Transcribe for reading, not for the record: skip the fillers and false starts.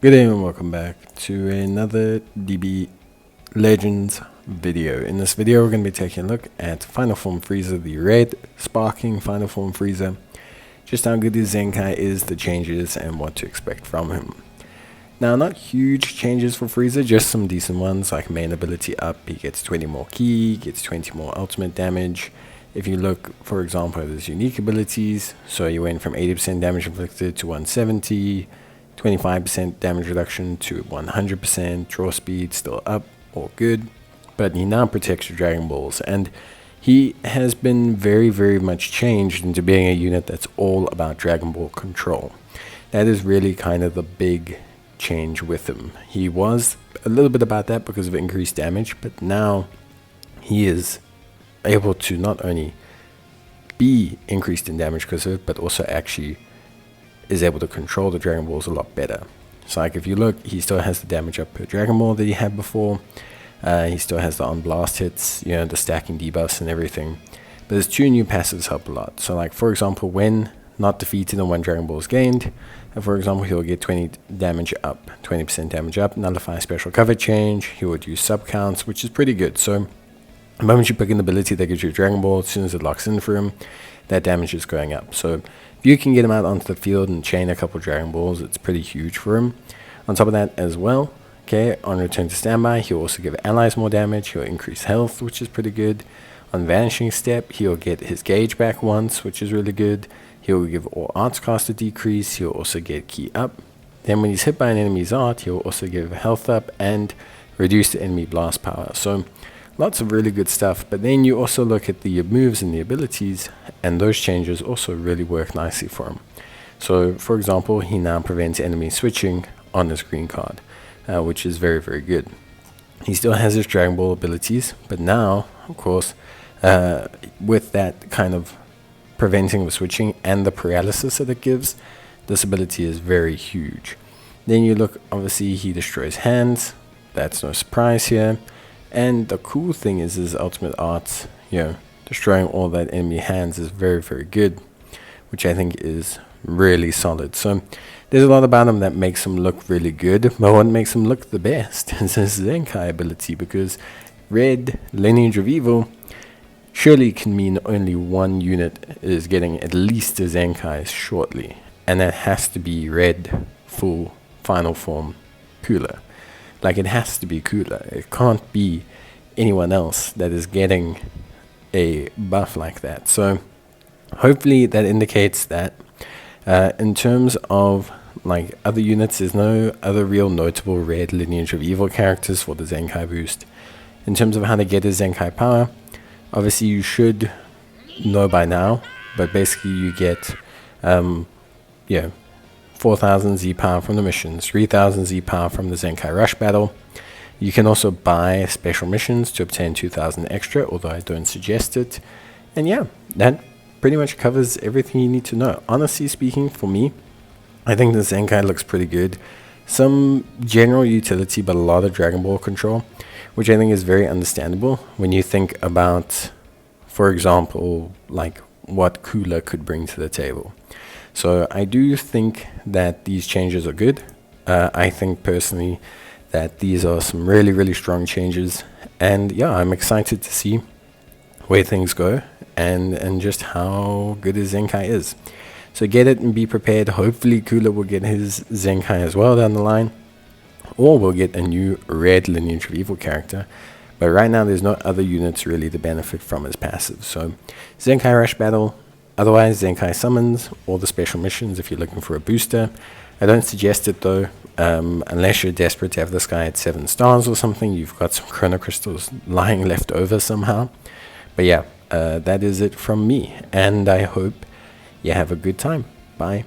Good day and welcome back to another DB Legends video. In this video we're going to be taking a look at Final Form Frieza, the red Sparking Final Form Frieza. Just how good his Zenkai is, the changes, and what to expect from him. Now, not huge changes for Frieza, just some decent ones, like main ability up, he gets 20 more ki, gets 20 more ultimate damage. If you look, for example, at his unique abilities, so he went from 80% damage inflicted to 170, 25% damage reduction to 100%, draw speed still up, all good, but he now protects your Dragon Balls, and he has been very much changed into being a unit that's all about Dragon Ball control. That is really kind of the big change with him. He was a little bit about that because of increased damage, but now he is able to not only be increased in damage because of it, but also actually is able to control the Dragon Balls a lot better. So like if you look, he still has the damage up per Dragon Ball that he had before. He still has the on blast hits, you know, the stacking debuffs and everything. But his two new passives help a lot. So like for example, when not defeated and when Dragon Ball is gained, for example, he'll get 20 damage up, 20% damage up, nullify special cover change, he would use sub counts, which is pretty good. So the moment you pick an ability that gives you a Dragon Ball, as soon as it locks in for him, that damage is going up. So if you can get him out onto the field and chain a couple Dragon Balls, it's pretty huge for him. On top of that as well, okay, on return to standby, he'll also give allies more damage, he'll increase health, which is pretty good. On vanishing step, he'll get his gauge back once, which is really good. He'll give all arts cost a decrease, he'll also get ki up. Then when he's hit by an enemy's art, he'll also give health up and reduce the enemy blast power. So lots of really good stuff, but then you also look at the moves and the abilities, and those changes also really work nicely for him. So for example, he now prevents enemy switching on his green card, which is very good. He still has his Dragon Ball abilities, but now, of course, with that kind of preventing the switching and the paralysis that it gives, this ability is very huge. Then you look, obviously he destroys hands, that's no surprise here. And the cool thing is his ultimate arts, you know, destroying all that enemy hands is very good, which I think is really solid. So there's a lot about him that makes him look really good, but what makes him look the best is his Zenkai ability, because Red Lineage of Evil surely can mean only one unit is getting at least a Zenkai shortly, and that has to be Red full Final Form Cooler. Like, it has to be Cooler. It can't be anyone else that is getting a buff like that. So hopefully that indicates that in terms of like other units, there's no other real notable Red Lineage of Evil characters for the Zenkai boost. In terms of how to get his Zenkai power, obviously you should know by now, but basically you get 4,000 Z power from the missions, 3,000 Z power from the Zenkai Rush battle. You can also buy special missions to obtain 2,000 extra, although I don't suggest it. And yeah, that pretty much covers everything you need to know. Honestly speaking, for me, I think the Zenkai looks pretty good. Some general utility, but a lot of Dragon Ball control, which I think is very understandable when you think about, for example, like what Cooler could bring to the table. So I do think that these changes are good. I think personally that these are some really strong changes, and yeah, I'm excited to see where things go and just how good his Zenkai is. So get it and be prepared. Hopefully Cooler will get his Zenkai as well down the line, or we'll get a new Red Lineage of Evil character. But right now there's no other units really to benefit from his passive. So Zenkai Rush battle. Otherwise, Zenkai summons, or the special missions if you're looking for a booster. I don't suggest it though, unless you're desperate to have this guy at 7 stars or something. You've got some Chrono Crystals lying left over somehow. But yeah, that is it from me, and I hope you have a good time. Bye.